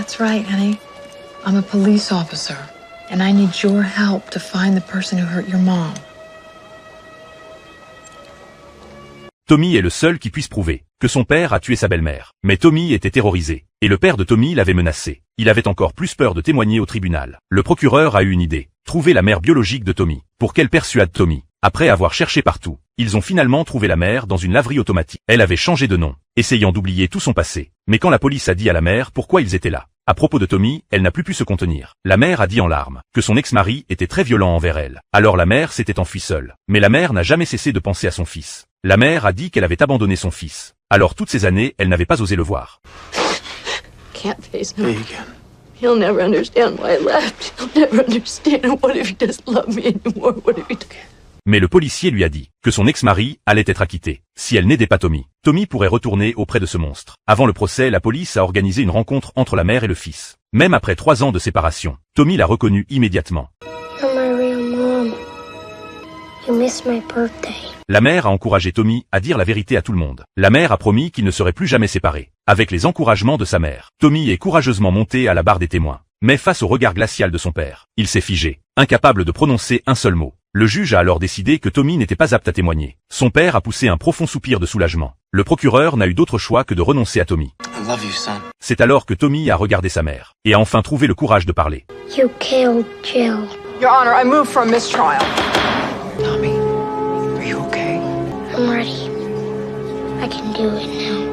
That's right, honey. I'm a police officer, and I need your help to find the person who hurt your mom. Tommy est le seul qui puisse prouver que son père a tué sa belle-mère. Mais Tommy était terrorisé, et le père de Tommy l'avait menacé. Il avait encore plus peur de témoigner au tribunal. Le procureur a eu une idée. Trouver la mère biologique de Tommy, pour qu'elle persuade Tommy. Après avoir cherché partout, ils ont finalement trouvé la mère dans une laverie automatique. Elle avait changé de nom, essayant d'oublier tout son passé. Mais quand la police a dit à la mère pourquoi ils étaient là, à propos de Tommy, elle n'a plus pu se contenir. La mère a dit en larmes que son ex-mari était très violent envers elle. Alors la mère s'était enfuie seule. Mais la mère n'a jamais cessé de penser à son fils. La mère a dit qu'elle avait abandonné son fils. Alors toutes ces années, elle n'avait pas osé le voir. Can't face him. He'll never understand why I left. He'll never understand. What if he doesn't love me anymore? What if he... Mais le policier lui a dit que son ex-mari allait être acquitté. Si elle n'aidait pas Tommy, Tommy pourrait retourner auprès de ce monstre. Avant le procès, la police a organisé une rencontre entre la mère et le fils. Même après 3 ans de séparation, Tommy l'a reconnu immédiatement. You're my real mom. You missed my birthday. La mère a encouragé Tommy à dire la vérité à tout le monde. La mère a promis qu'ils ne seraient plus jamais séparés. Avec les encouragements de sa mère, Tommy est courageusement monté à la barre des témoins. Mais face au regard glacial de son père, il s'est figé, incapable de prononcer un seul mot. Le juge a alors décidé que Tommy n'était pas apte à témoigner. Son père a poussé un profond soupir de soulagement. Le procureur n'a eu d'autre choix que de renoncer à Tommy. I love you, son. C'est alors que Tommy a regardé sa mère, et a enfin trouvé le courage de parler. You killed Jill. Your Honor, I move for mistrial. Tommy, are you okay? I'm ready. I can do it now.